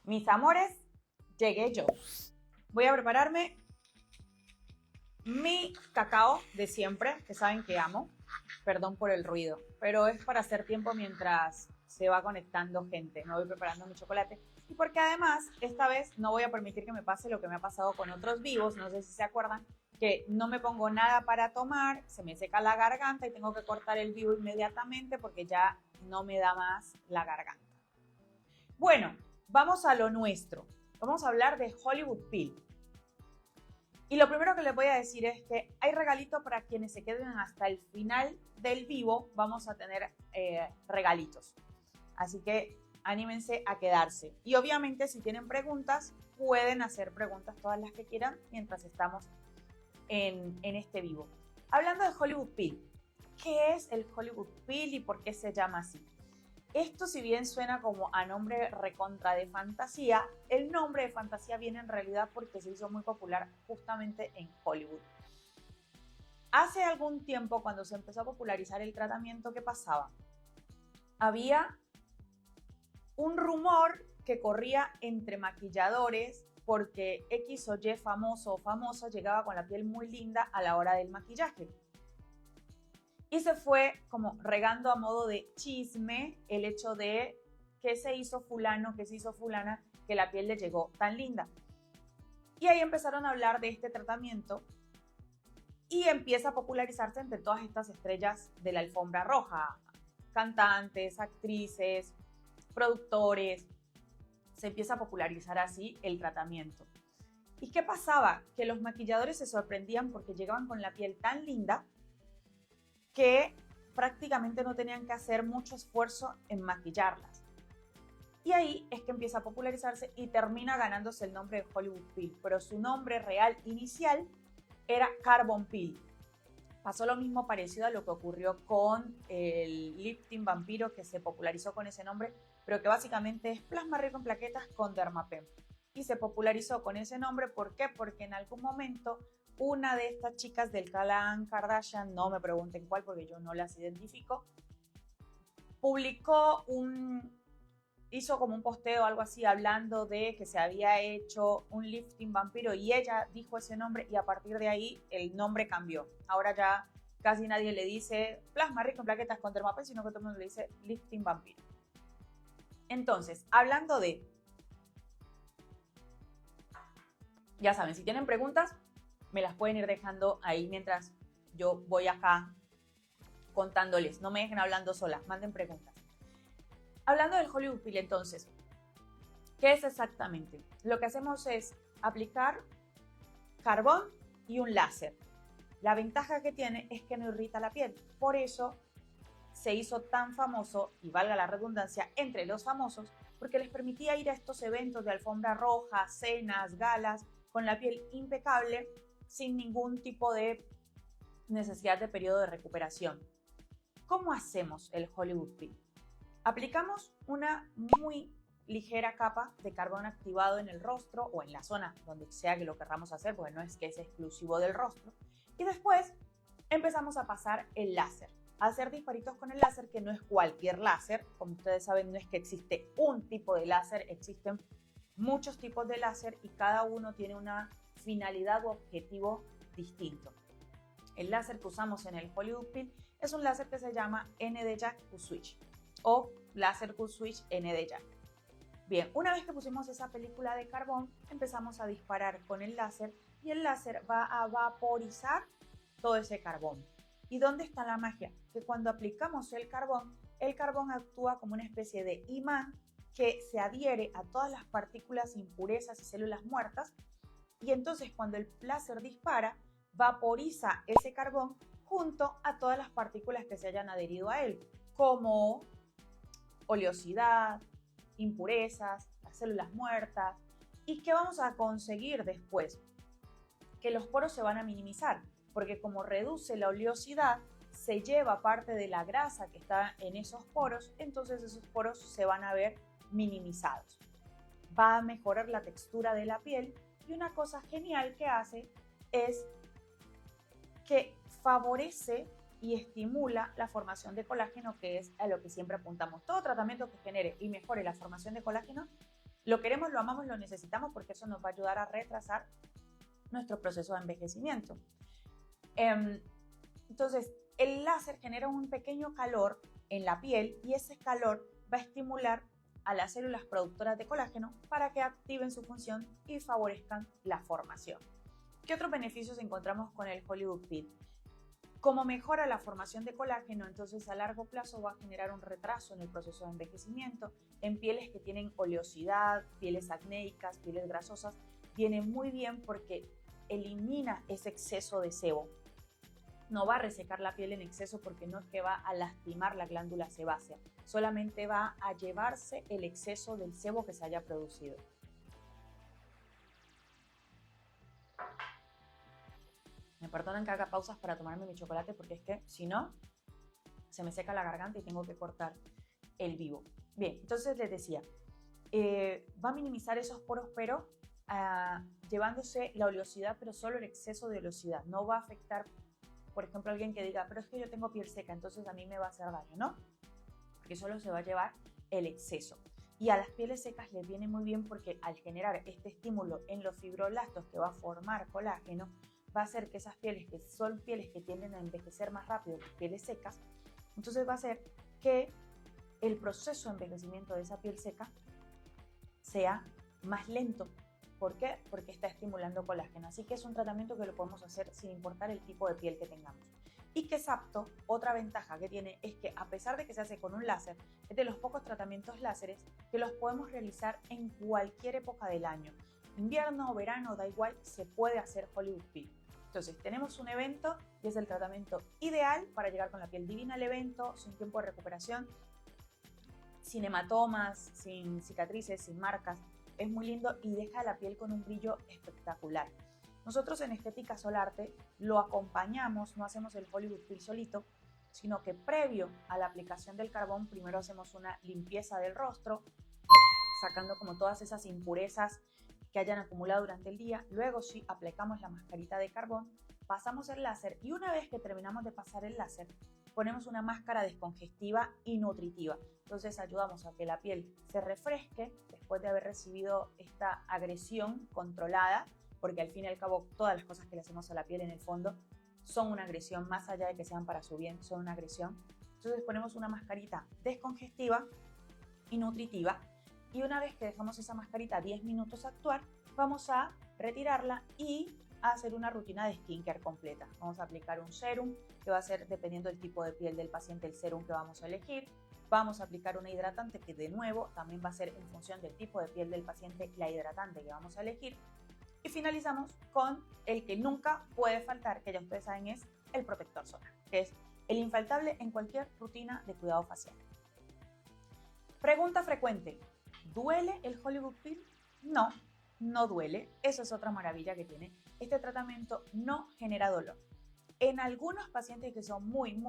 Mis amores, llegué yo. Voy a prepararme mi cacao de siempre, que saben que amo. Perdón por el ruido, pero es para hacer tiempo mientras se va conectando gente. Me voy preparando mi chocolate. Y porque además, esta vez no voy a permitir que me pase lo que me ha pasado con otros vivos. No sé si se acuerdan, que no me pongo nada para tomar, se me seca la garganta y tengo que cortar el vivo inmediatamente porque ya no me da más la garganta. Bueno, vamos a lo nuestro. Vamos a hablar de Hollywood Peel. Y lo primero que les voy a decir es que hay regalito para quienes se queden hasta el final del vivo. Vamos a tener regalitos. Así que anímense a quedarse. Y obviamente si tienen preguntas, pueden hacer preguntas todas las que quieran mientras estamos en este vivo. Hablando de Hollywood Peel, ¿qué es el Hollywood Peel y por qué se llama así? Esto, si bien suena como a nombre recontra de fantasía, el nombre de fantasía viene en realidad porque se hizo muy popular justamente en Hollywood. Hace algún tiempo, cuando se empezó a popularizar el tratamiento, ¿qué pasaba? Había un rumor que corría entre maquilladores porque X o Y famoso o famosa llegaba con la piel muy linda a la hora del maquillaje. Y se fue como regando a modo de chisme el hecho de que se hizo fulano, que se hizo fulana, que la piel le llegó tan linda. Y ahí empezaron a hablar de este tratamiento y empieza a popularizarse entre todas estas estrellas de la alfombra roja. Cantantes, actrices, productores. Se empieza a popularizar así el tratamiento. ¿Y qué pasaba? Que los maquilladores se sorprendían porque llegaban con la piel tan linda que prácticamente no tenían que hacer mucho esfuerzo en maquillarlas. Y ahí es que empieza a popularizarse y termina ganándose el nombre de Hollywood Peel, pero su nombre real inicial era Carbon Peel. Pasó lo mismo parecido a lo que ocurrió con el lifting vampiro, que se popularizó con ese nombre, pero que básicamente es plasma rico en plaquetas con Dermapen. Y se popularizó con ese nombre, ¿por qué? Porque en algún momento una de estas chicas del clan Kardashian, no me pregunten cuál porque yo no las identifico, hizo como un posteo o algo así hablando de que se había hecho un lifting vampiro y ella dijo ese nombre y a partir de ahí el nombre cambió. Ahora ya casi nadie le dice plasma rico en plaquetas con Dermapen, sino que todo el mundo le dice lifting vampiro. Entonces, hablando de... Ya saben, si tienen preguntas, me las pueden ir dejando ahí mientras yo voy acá contándoles. No me dejen hablando solas, manden preguntas. Hablando del Hollywood Peel, entonces, ¿qué es exactamente? Lo que hacemos es aplicar carbón y un láser. La ventaja que tiene es que no irrita la piel. Por eso se hizo tan famoso, y valga la redundancia, entre los famosos, porque les permitía ir a estos eventos de alfombra roja, cenas, galas, con la piel impecable, sin ningún tipo de necesidad de periodo de recuperación. ¿Cómo hacemos el Hollywood Peel? Aplicamos una muy ligera capa de carbón activado en el rostro o en la zona donde sea que lo querramos hacer, porque no es que es exclusivo del rostro. Y después empezamos a pasar el láser, a hacer disparitos con el láser, que no es cualquier láser. Como ustedes saben, no es que existe un tipo de láser, existen muchos tipos de láser y cada uno tiene una finalidad u objetivo distinto. El láser que usamos en el Hollywood Peel es un láser que se llama ND-YAG Q-Switch o láser Q-Switch ND-YAG. Bien, una vez que pusimos esa película de carbón, empezamos a disparar con el láser y el láser va a vaporizar todo ese carbón. ¿Y dónde está la magia? Que cuando aplicamos el carbón actúa como una especie de imán que se adhiere a todas las partículas, impurezas y células muertas, y entonces cuando el láser dispara, vaporiza ese carbón junto a todas las partículas que se hayan adherido a él, como oleosidad, impurezas, las células muertas. ¿Y qué vamos a conseguir después? Que los poros se van a minimizar, porque como reduce la oleosidad, se lleva parte de la grasa que está en esos poros, entonces esos poros se van a ver minimizados. Va a mejorar la textura de la piel y una cosa genial que hace es que favorece y estimula la formación de colágeno, que es a lo que siempre apuntamos. Todo tratamiento que genere y mejore la formación de colágeno Lo queremos, lo amamos, lo necesitamos porque eso nos va a ayudar a retrasar nuestro proceso de envejecimiento. Entonces, el láser genera un pequeño calor en la piel y ese calor va a estimular a las células productoras de colágeno para que activen su función y favorezcan la formación. ¿Qué otros beneficios encontramos con el Hollywood Peel? Como mejora la formación de colágeno, entonces a largo plazo va a generar un retraso en el proceso de envejecimiento. En pieles que tienen oleosidad, pieles acnéicas, pieles grasosas, viene muy bien porque elimina ese exceso de sebo. No va a resecar la piel en exceso porque no es que va a lastimar la glándula sebácea, solamente va a llevarse el exceso del sebo que se haya producido. Me perdonan que haga pausas para tomarme mi chocolate porque es que si no, se me seca la garganta y tengo que cortar el vivo. Bien, entonces les decía, va a minimizar esos poros, pero llevándose la oleosidad, pero solo el exceso de oleosidad. No va a afectar, por ejemplo, a alguien que diga, pero es que yo tengo piel seca, entonces a mí me va a hacer daño, ¿no? Porque solo se va a llevar el exceso. Y a las pieles secas les viene muy bien porque al generar este estímulo en los fibroblastos que va a formar colágeno, va a hacer que esas pieles, que son pieles que tienden a envejecer más rápido, pieles secas, entonces va a hacer que el proceso de envejecimiento de esa piel seca sea más lento. ¿Por qué? Porque está estimulando colágeno. Así que es un tratamiento que lo podemos hacer sin importar el tipo de piel que tengamos. Y que Sapto, otra ventaja que tiene es que a pesar de que se hace con un láser, es de los pocos tratamientos láseres que los podemos realizar en cualquier época del año. Invierno o verano, da igual, se puede hacer Hollywood Peel. Entonces tenemos un evento y es el tratamiento ideal para llegar con la piel divina al evento, sin tiempo de recuperación, sin hematomas, sin cicatrices, sin marcas. Es muy lindo y deja la piel con un brillo espectacular. Nosotros en Estética Solarte lo acompañamos, no hacemos el Hollywood Peel solito, sino que previo a la aplicación del carbón, primero hacemos una limpieza del rostro, sacando como todas esas impurezas que hayan acumulado durante el día. Luego sí aplicamos la mascarita de carbón, pasamos el láser y una vez que terminamos de pasar el láser, ponemos una máscara descongestiva y nutritiva. Entonces ayudamos a que la piel se refresque después de haber recibido esta agresión controlada, porque al fin y al cabo todas las cosas que le hacemos a la piel en el fondo son una agresión, más allá de que sean para su bien, son una agresión. Entonces ponemos una mascarita descongestiva y nutritiva y una vez que dejamos esa mascarita 10 minutos actuar, vamos a retirarla y a hacer una rutina de skincare completa. Vamos a aplicar un serum que va a ser, dependiendo del tipo de piel del paciente, el serum que vamos a elegir. Vamos a aplicar una hidratante que de nuevo también va a ser en función del tipo de piel del paciente la hidratante que vamos a elegir. Y finalizamos con el que nunca puede faltar, que ya ustedes saben es el protector solar, que es el infaltable en cualquier rutina de cuidado facial. Pregunta frecuente, ¿duele el Hollywood Peel? No, no duele. Eso es otra maravilla que tiene. Este tratamiento no genera dolor. En algunos pacientes que son muy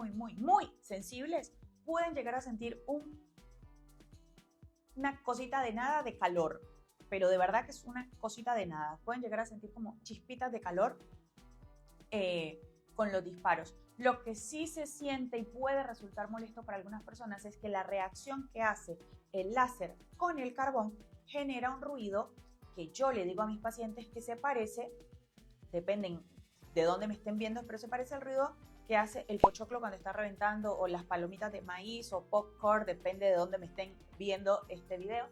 sensibles, pueden llegar a sentir una cosita de nada de calor, pero de verdad que es una cosita de nada. Pueden llegar a sentir como chispitas de calor con los disparos. Lo que sí se siente y puede resultar molesto para algunas personas es que la reacción que hace el láser con el carbón genera un ruido que yo le digo a mis pacientes que se parece, dependen de dónde me estén viendo, pero se parece al ruido que hace el pochoclo cuando está reventando o las palomitas de maíz o popcorn, depende de dónde me estén viendo este video.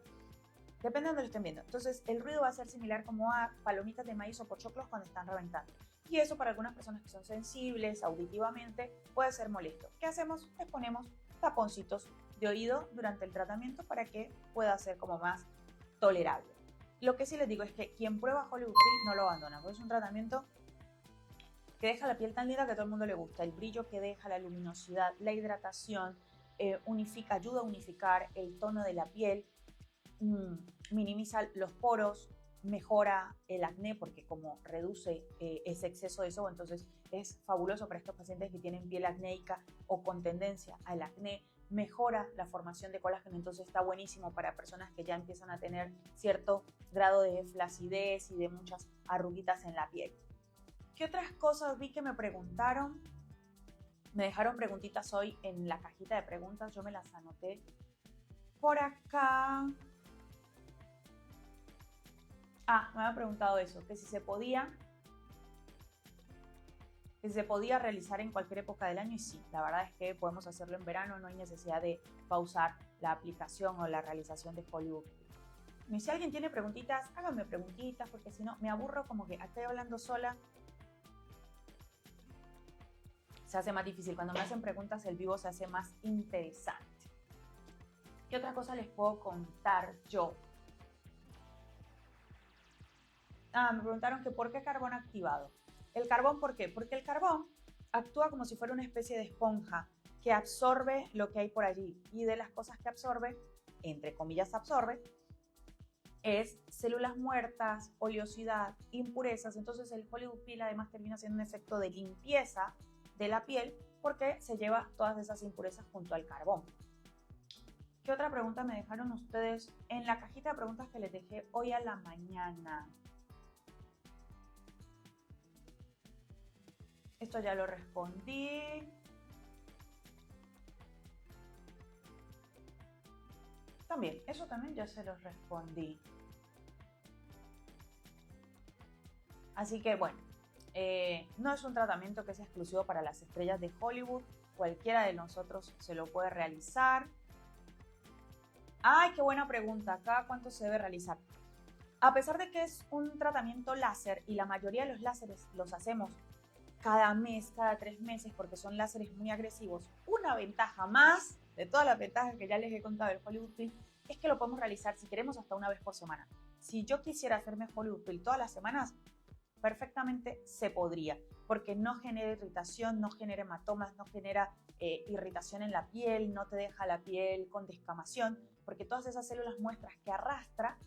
Depende de dónde lo estén viendo. Entonces, el ruido va a ser similar como a palomitas de maíz o pochoclos cuando están reventando. Y eso para algunas personas que son sensibles auditivamente puede ser molesto. ¿Qué hacemos? Les ponemos taponcitos de oído durante el tratamiento para que pueda ser como más tolerable. Lo que sí les digo es que quien prueba Hollywood Peel no lo abandona, porque es un tratamiento que deja la piel tan linda que a todo el mundo le gusta. El brillo que deja, la luminosidad, la hidratación, ayuda a unificar el tono de la piel, minimiza los poros, mejora el acné porque como reduce ese exceso de sebo, entonces es fabuloso para estos pacientes que tienen piel acnéica o con tendencia al acné, mejora la formación de colágeno, entonces está buenísimo para personas que ya empiezan a tener cierto grado de flacidez y de muchas arruguitas en la piel. ¿Qué otras cosas vi que me preguntaron? Me dejaron preguntitas hoy en la cajita de preguntas, yo me las anoté por acá. Me habían preguntado eso, que si se podía realizar en cualquier época del año, y sí, la verdad es que podemos hacerlo en verano, no hay necesidad de pausar la aplicación o la realización de Hollywood. Y si alguien tiene preguntitas, háganme preguntitas, porque si no me aburro, como que estoy hablando sola. Se hace más difícil. Cuando me hacen preguntas, el vivo se hace más interesante. ¿Qué otra cosa les puedo contar yo? Me preguntaron que por qué carbón activado. ¿El carbón por qué? Porque el carbón actúa como si fuera una especie de esponja que absorbe lo que hay por allí. Y de las cosas que absorbe, entre comillas absorbe, es células muertas, oleosidad, impurezas. Entonces el Hollywood Peel además termina siendo un efecto de limpieza de la piel porque se lleva todas esas impurezas junto al carbón. ¿Qué otra pregunta me dejaron ustedes en la cajita de preguntas que les dejé hoy a la mañana? Esto ya lo respondí. También, eso también ya se los respondí. Así que bueno, no es un tratamiento que sea exclusivo para las estrellas de Hollywood. Cualquiera de nosotros se lo puede realizar. ¡Ay, qué buena pregunta! ¿Cada cuánto se debe realizar? A pesar de que es un tratamiento láser y la mayoría de los láseres los hacemos cada mes, cada 3 meses, porque son láseres muy agresivos, una ventaja más de todas las ventajas que ya les he contado del Hollywood Peel es que lo podemos realizar, si queremos, hasta una vez por semana. Si yo quisiera hacerme Hollywood Peel todas las semanas, perfectamente se podría, porque no genera irritación, no genera hematomas, no genera irritación en la piel, no te deja la piel con descamación, porque todas esas células muestras que arrastra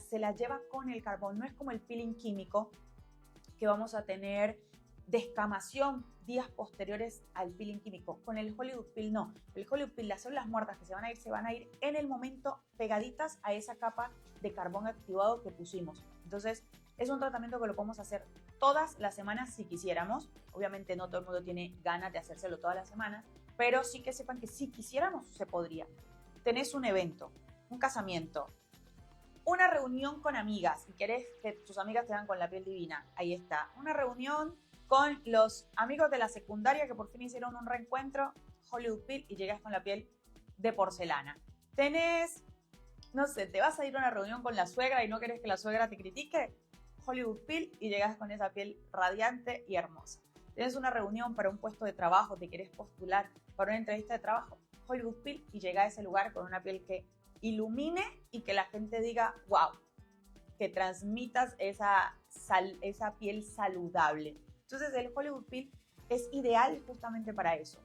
se las lleva con el carbón. No es como el peeling químico, que vamos a tener descamación días posteriores al peeling químico. Con el Hollywood Peel no. El Hollywood Peel, las células muertas que se van a ir en el momento pegaditas a esa capa de carbón activado que pusimos. Entonces, es un tratamiento que lo podemos hacer todas las semanas si quisiéramos. Obviamente no todo el mundo tiene ganas de hacérselo todas las semanas, pero sí que sepan que si quisiéramos se podría. Tenés un evento, un casamiento, una reunión con amigas y querés que tus amigas te vean con la piel divina. Ahí está. Una reunión con los amigos de la secundaria que por fin hicieron un reencuentro, Hollywood Peel, y llegas con la piel de porcelana. Tenés, no sé, te vas a ir a una reunión con la suegra y no querés que la suegra te critique, Hollywood Peel, y llegas con esa piel radiante y hermosa. Tienes una reunión para un puesto de trabajo, te querés postular para una entrevista de trabajo, Hollywood Peel, y llega a ese lugar con una piel que ilumine y que la gente diga, wow, que transmitas esa piel saludable. Entonces el Hollywood Peel es ideal justamente para eso,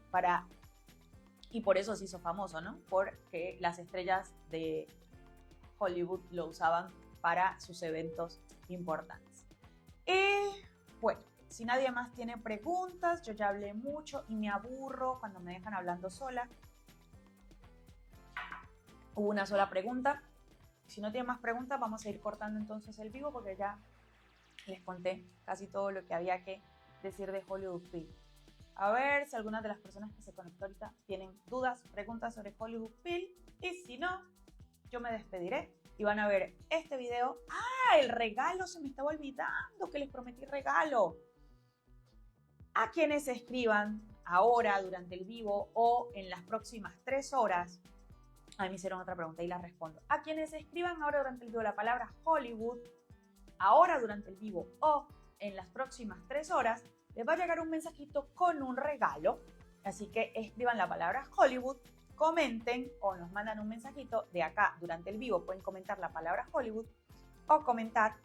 y por eso se hizo famoso, ¿no? Porque las estrellas de Hollywood lo usaban para sus eventos importantes. Y bueno, si nadie más tiene preguntas, yo ya hablé mucho y me aburro cuando me dejan hablando sola. Hubo una sola pregunta. Si no tiene más preguntas, vamos a ir cortando entonces el vivo porque ya les conté casi todo lo que había que decir de Hollywood Peel. A ver si algunas de las personas que se conectó ahorita tienen dudas, preguntas sobre Hollywood Peel. Y si no, yo me despediré y van a ver este video. ¡Ah! El regalo, se me estaba olvidando que les prometí regalo. A quienes escriban ahora durante el vivo o en las próximas 3 horas. A mí me hicieron otra pregunta y la respondo. A quienes escriban ahora durante el vivo la palabra Hollywood, ahora durante el vivo o en las próximas 3 horas, les va a llegar un mensajito con un regalo. Así que escriban la palabra Hollywood, comenten o nos mandan un mensajito de acá durante el vivo. Pueden comentar la palabra Hollywood o comentar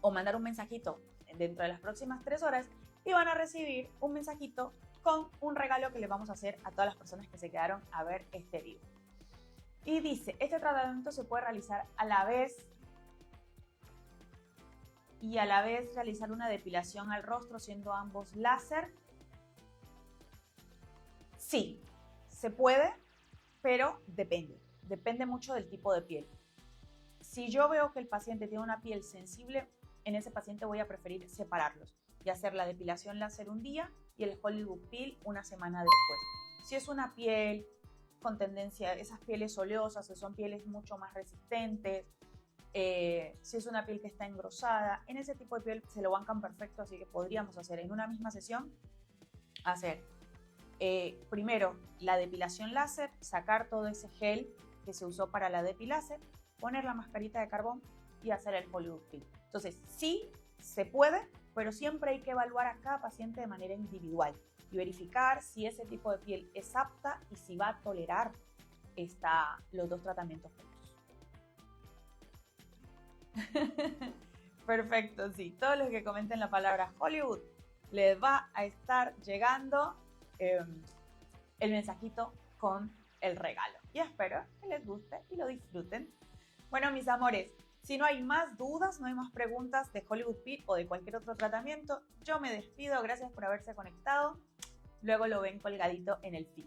o mandar un mensajito dentro de las próximas 3 horas y van a recibir un mensajito con un regalo que les vamos a hacer a todas las personas que se quedaron a ver este vivo. Y dice, este tratamiento se puede realizar a la vez realizar una depilación al rostro siendo ambos láser. Sí, se puede, pero depende mucho del tipo de piel. Si yo veo que el paciente tiene una piel sensible, en ese paciente voy a preferir separarlos y hacer la depilación láser un día y el Hollywood Peel una semana después. Si es una piel con tendencia, esas pieles oleosas, que son pieles mucho más resistentes, Si es una piel que está engrosada, en ese tipo de piel se lo bancan perfecto, así que podríamos hacer en una misma sesión, hacer primero la depilación láser, sacar todo ese gel que se usó para la depilación, poner la mascarita de carbón y hacer el Hollywood Peel. Entonces, sí se puede, pero siempre hay que evaluar a cada paciente de manera individual y verificar si ese tipo de piel es apta y si va a tolerar los dos tratamientos juntos. Perfecto, sí. Todos los que comenten la palabra Hollywood les va a estar llegando el mensajito con el regalo. Y espero que les guste y lo disfruten. Bueno, mis amores, si no hay más dudas, no hay más preguntas de Hollywood Peel o de cualquier otro tratamiento, yo me despido. Gracias por haberse conectado. Luego lo ven colgadito en el feed.